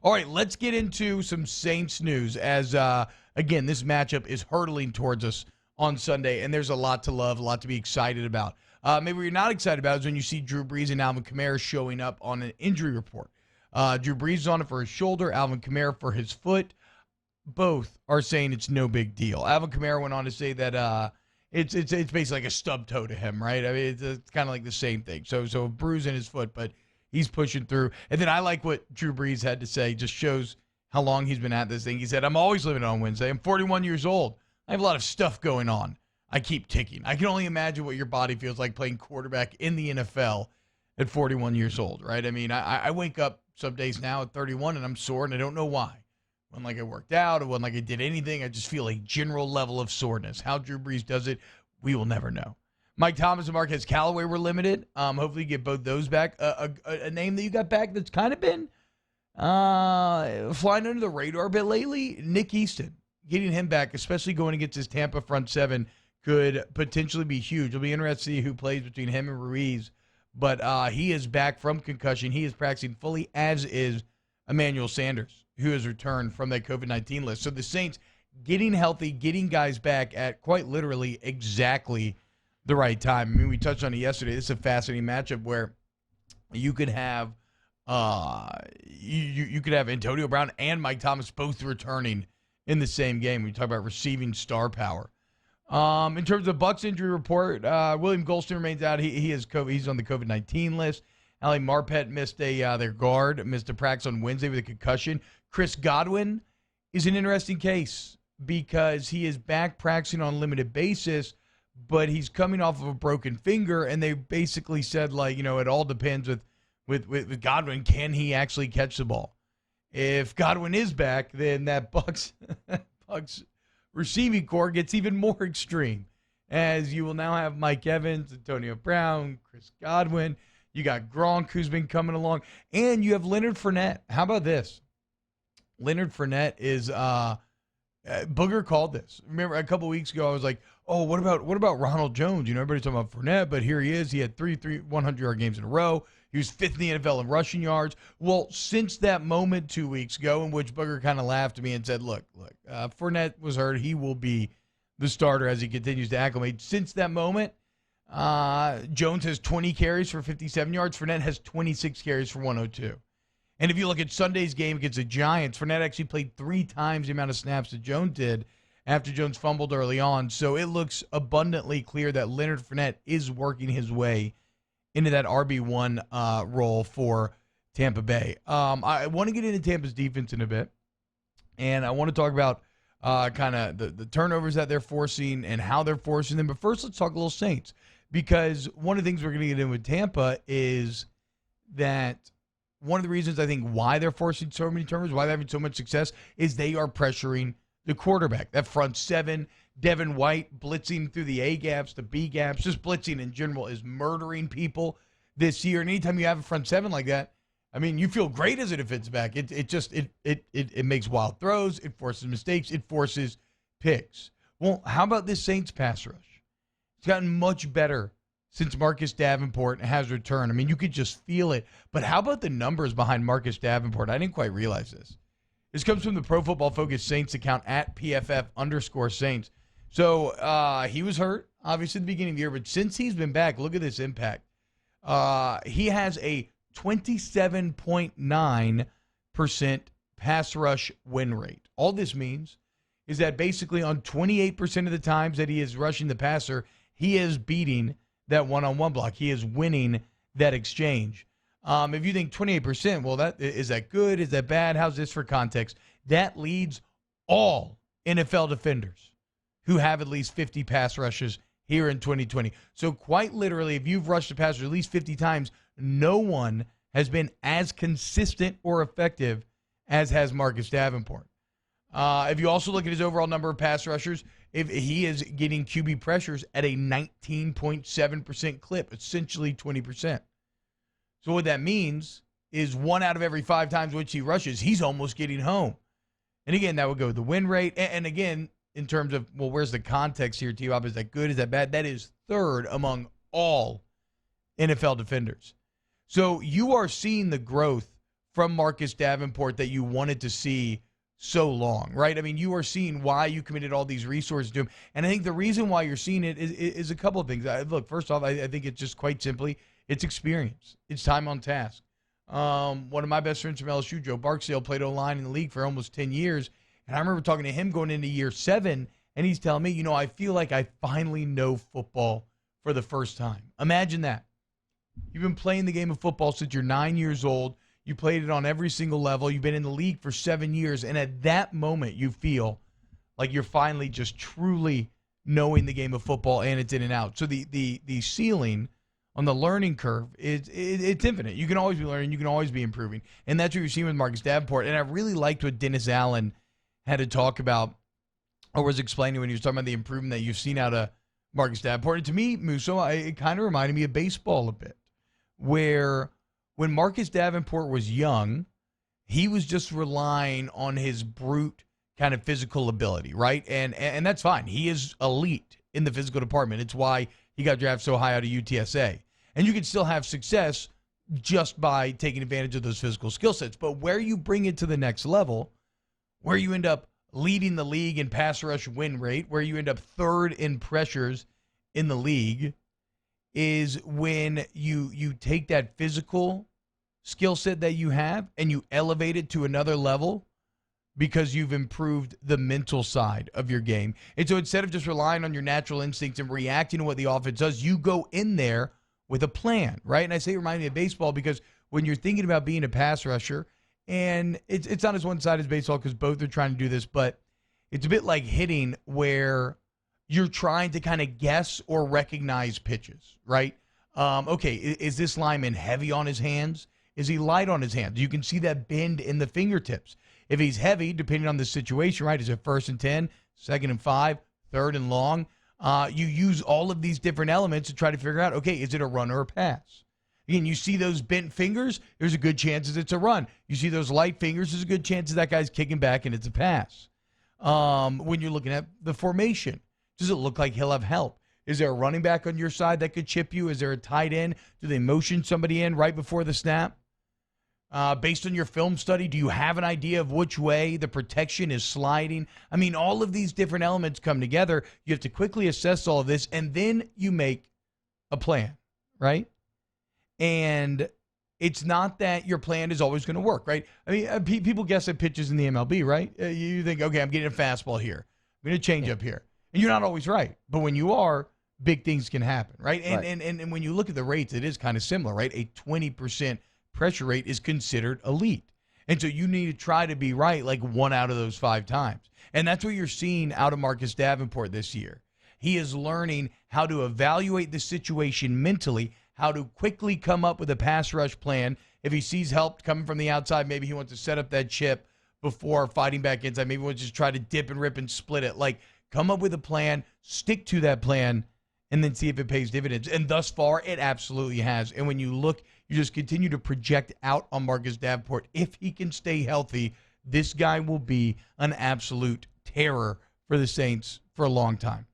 All right, let's get into some Saints news as, again, this matchup is hurtling towards us on Sunday, and there's a lot to love, a lot to be excited about. Maybe what you're not excited about is when you see Drew Brees and Alvin Kamara showing up on an injury report. Drew Brees is on it for his shoulder, Alvin Kamara for his foot. Both are saying it's no big deal. Alvin Kamara went on to say that it's basically like a stub toe to him, right? I mean, it's kind of like the same thing. So a bruise in his foot, but he's pushing through. And then I like what Drew Brees had to say. Just shows how long he's been at this thing. He said, I'm always living on Wednesday. I'm 41 years old. I have a lot of stuff going on. I keep ticking. I can only imagine what your body feels like playing quarterback in the NFL at 41 years old, right? I mean, I wake up some days now at 31 and I'm sore and I don't know why. When like I worked out or when like I did anything, I just feel a general level of soreness. How Drew Brees does it, we will never know. Mike Thomas and Marquez Callaway were limited. Hopefully you get both those back. A name that you got back that's kind of been flying under the radar a bit lately, Nick Easton. Getting him back, especially going against his Tampa front seven, could potentially be huge. It'll be interesting to see who plays between him and Ruiz. But he is back from concussion. He is practicing fully, as is Emmanuel Sanders, who has returned from that COVID-19 list. So the Saints getting healthy, getting guys back at quite literally exactly the right time. I mean, we touched on it yesterday. This is a fascinating matchup where you could have you could have Antonio Brown and Mike Thomas both returning in the same game. We talk about receiving star power. In terms of Bucs injury report, William Golston remains out. He has COVID. He's on the COVID-19 list. Ali Marpet missed their guard, missed a practice on Wednesday with a concussion. Chris Godwin is an interesting case because he is back practicing on a limited basis, but he's coming off of a broken finger, and they basically said, like, it all depends with Godwin. Can he actually catch the ball? If Godwin is back, then that Bucs receiving core gets even more extreme, as you will now have Mike Evans, Antonio Brown, Chris Godwin. You got Gronk, who's been coming along, and you have Leonard Fournette. How about this? Leonard Fournette is Booger called this. Remember a couple weeks ago, I was like, "Oh, what about Ronald Jones?" Everybody's talking about Fournette, but here he is. He had three 100-yard games in a row. He was fifth in the NFL in rushing yards. Well, since that moment 2 weeks ago, in which Booger kind of laughed at me and said, "Look, Fournette was hurt. He will be the starter as he continues to acclimate." Since that moment, Jones has 20 carries for 57 yards. Fournette has 26 carries for 102. And if you look at Sunday's game against the Giants, Fournette actually played 3 times the amount of snaps that Jones did after Jones fumbled early on. So it looks abundantly clear that Leonard Fournette is working his way into that RB1 role for Tampa Bay. I want to get into Tampa's defense in a bit, and I want to talk about kind of the turnovers that they're forcing and how they're forcing them. But first, let's talk a little Saints, because one of the things we're going to get in with Tampa is that one of the reasons I think why they're forcing so many turnovers, why they're having so much success, is they are pressuring the quarterback. That front seven, Devin White blitzing through the A gaps, the B gaps, just blitzing in general is murdering people this year. And anytime you have a front seven like that, I mean, you feel great as a defensive back. It makes wild throws, it forces mistakes, it forces picks. Well, how about this Saints pass rush? It's gotten much better since Marcus Davenport has returned. I mean, you could just feel it. But how about the numbers behind Marcus Davenport? I didn't quite realize this. This comes from the Pro Football Focus Saints account at PFF_Saints. So he was hurt, obviously, at the beginning of the year. But since he's been back, look at this impact. He has a 27.9% pass rush win rate. All this means is that basically on 28% of the times that he is rushing the passer, he is beating that one-on-one block. He is winning that exchange. If you think 28%, well, is that good? Is that bad? How's this for context? That leads all NFL defenders who have at least 50 pass rushes here in 2020. So quite literally, if you've rushed a passer at least 50 times, no one has been as consistent or effective as has Marcus Davenport. If you also look at his overall number of pass rushers, if he is getting QB pressures at a 19.7% clip, essentially 20%. So what that means is 1 out of every 5 times which he rushes, he's almost getting home. And again, that would go with the win rate. And again, in terms of, well, where's the context here, T-Bob? Is that good? Is that bad? That is third among all NFL defenders. So you are seeing the growth from Marcus Davenport that you wanted to see so long, right? I mean, you are seeing why you committed all these resources to him. And I think the reason why you're seeing it is a couple of things. Look, first off, I think it's just quite simply, it's experience. It's time on task. One of my best friends from LSU, Joe Barksdale, played O-line in the league for almost 10 years. And I remember talking to him going into year 7, and he's telling me, I feel like I finally know football for the first time. Imagine that. You've been playing the game of football since you're 9 years old. You played it on every single level. You've been in the league for 7 years. And at that moment, you feel like you're finally just truly knowing the game of football and it's in and out. So the ceiling on the learning curve, it's infinite. You can always be learning. You can always be improving. And that's what you're seeing with Marcus Davenport. And I really liked what Dennis Allen had to talk about or was explaining when he was talking about the improvement that you've seen out of Marcus Davenport. And to me, Musso, it kind of reminded me of baseball a bit, where when Marcus Davenport was young, he was just relying on his brute kind of physical ability, right? And that's fine. He is elite in the physical department. It's why he got drafted so high out of UTSA. And you can still have success just by taking advantage of those physical skill sets. But where you bring it to the next level, where you end up leading the league in pass rush win rate, where you end up third in pressures in the league, is when you take that physical skill set that you have and you elevate it to another level because you've improved the mental side of your game. And so instead of just relying on your natural instincts and reacting to what the offense does, you go in there with a plan, right? And I say it reminds me of baseball because when you're thinking about being a pass rusher, and it's not as one-sided as baseball because both are trying to do this, but it's a bit like hitting where you're trying to kind of guess or recognize pitches, right? Okay, is this lineman heavy on his hands? Is he light on his hands? You can see that bend in the fingertips. If he's heavy, depending on the situation, right? Is it 1st and 10, 2nd and 5, 3rd and long? You use all of these different elements to try to figure out, okay, is it a run or a pass? Again, you see those bent fingers, there's a good chance it's a run. You see those light fingers, there's a good chance that guy's kicking back and it's a pass. When you're looking at the formation, does it look like he'll have help? Is there a running back on your side that could chip you? Is there a tight end? Do they motion somebody in right before the snap? Based on your film study, do you have an idea of which way the protection is sliding? I mean, all of these different elements come together. You have to quickly assess all of this, and then you make a plan, right? And it's not that your plan is always going to work, right? I mean, people guess at pitches in the MLB, right? You think, okay, I'm getting a fastball here. I'm going to change up here. And you're not always right. But when you are, big things can happen, right? And when you look at the rates, it is kind of similar, right? A 20% pressure rate is considered elite. And so you need to try to be right like 1 out of those 5 times. And that's what you're seeing out of Marcus Davenport this year. He is learning how to evaluate the situation mentally, how to quickly come up with a pass rush plan. If he sees help coming from the outside, maybe he wants to set up that chip before fighting back inside. Maybe he wants to just try to dip and rip and split it. Like, come up with a plan, stick to that plan, and then see if it pays dividends. And thus far, it absolutely has. And when you look, you just continue to project out on Marcus Davenport. If he can stay healthy, this guy will be an absolute terror for the Saints for a long time.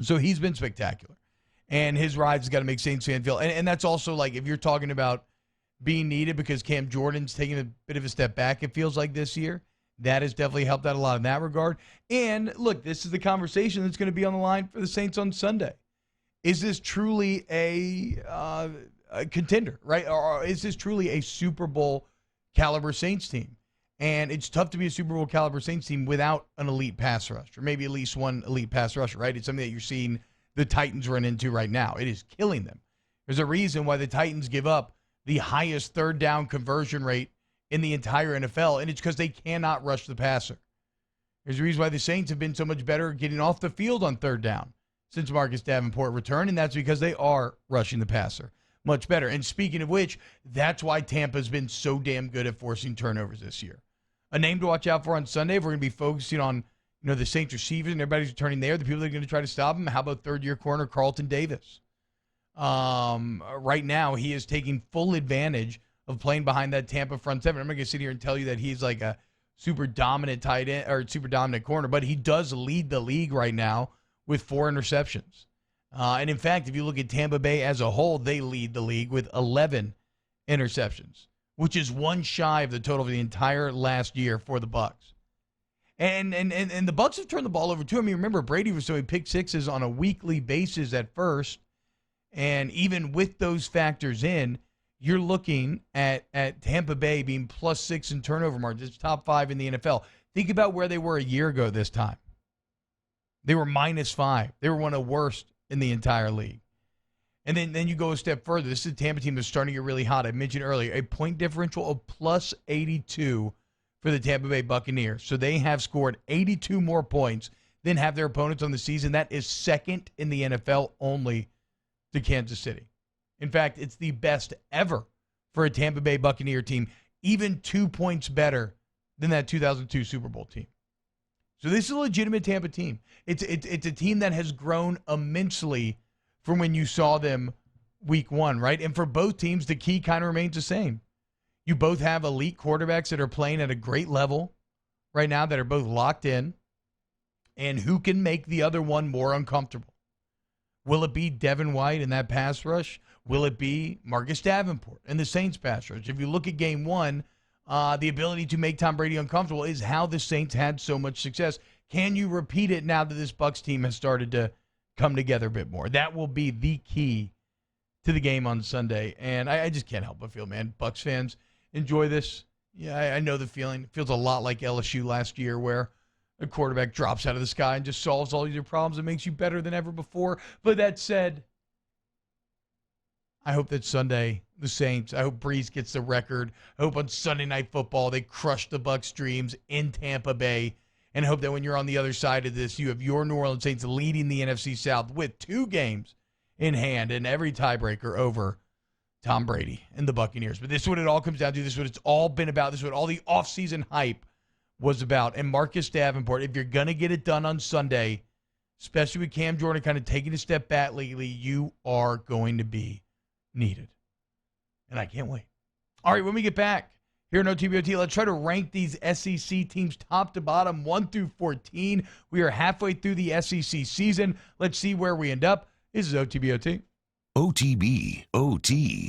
So he's been spectacular. And his ride's got to make Saints fans feel. And that's also like if you're talking about being needed because Cam Jordan's taking a bit of a step back, it feels like this year. That has definitely helped out a lot in that regard. And look, this is the conversation that's going to be on the line for the Saints on Sunday. Is this truly a contender, right? Or is this truly a Super Bowl caliber Saints team? And it's tough to be a Super Bowl caliber Saints team without an elite pass rush, or maybe at least one elite pass rusher, right? It's something that you're seeing the Titans run into right now. It is killing them. There's a reason why the Titans give up the highest third down conversion rate in the entire NFL, and it's because they cannot rush the passer. There's a reason why the Saints have been so much better at getting off the field on third down since Marcus Davenport returned, and that's because they are rushing the passer much better. And speaking of which, that's why Tampa's been so damn good at forcing turnovers this year. A name to watch out for on Sunday, if we're going to be focusing on the Saints receivers and everybody's returning there, the people that are going to try to stop him. How about third-year corner Carlton Davis? Right now, he is taking full advantage of playing behind that Tampa front seven. I'm not going to sit here and tell you that he's like a super dominant tight end or super dominant corner, but he does lead the league right now with 4 interceptions. And in fact, if you look at Tampa Bay as a whole, they lead the league with 11 interceptions, which is one shy of the total for the entire last year for the Bucs. And the Bucs have turned the ball over too. I mean, remember, Brady was throwing pick sixes on a weekly basis at first. And even with those factors in, you're looking at Tampa Bay being +6 in turnover margin. It's top 5 in the NFL. Think about where they were a year ago this time. They were -5. They were one of the worst in the entire league. And then you go a step further. This is a Tampa team that's starting to get really hot. I mentioned earlier, a point differential of +82 for the Tampa Bay Buccaneers. So they have scored 82 more points than have their opponents on the season. That is second in the NFL only to Kansas City. In fact, it's the best ever for a Tampa Bay Buccaneer team, even 2 points better than that 2002 Super Bowl team. So this is a legitimate Tampa team. It's a team that has grown immensely from when you saw them week one, right? And for both teams, the key kind of remains the same. You both have elite quarterbacks that are playing at a great level right now that are both locked in, and who can make the other one more uncomfortable. Will it be Devin White in that pass rush? Will it be Marcus Davenport in the Saints pass rush? If you look at game one, the ability to make Tom Brady uncomfortable is how the Saints had so much success. Can you repeat it now that this Bucs team has started to come together a bit more? That will be the key to the game on Sunday. And I just can't help but feel, man, Bucs fans enjoy this. Yeah, I know the feeling. It feels a lot like LSU last year, where a quarterback drops out of the sky and just solves all your problems and makes you better than ever before. But that said, I hope that Sunday, the Saints, I hope Breeze gets the record. I hope on Sunday Night Football they crush the Bucs' dreams in Tampa Bay. And I hope that when you're on the other side of this, you have your New Orleans Saints leading the NFC South with 2 games in hand and every tiebreaker over Tom Brady and the Buccaneers. But this is what it all comes down to. This is what it's all been about. This is what all the offseason hype was about. And Marcus Davenport, if you're going to get it done on Sunday, especially with Cam Jordan kind of taking a step back lately, you are going to be needed. And I can't wait. All right, when we get back here in OTBOT, let's try to rank these SEC teams top to bottom, 1 through 14. We are halfway through the SEC season. Let's see where we end up. This is OTBOT. OTB, OT.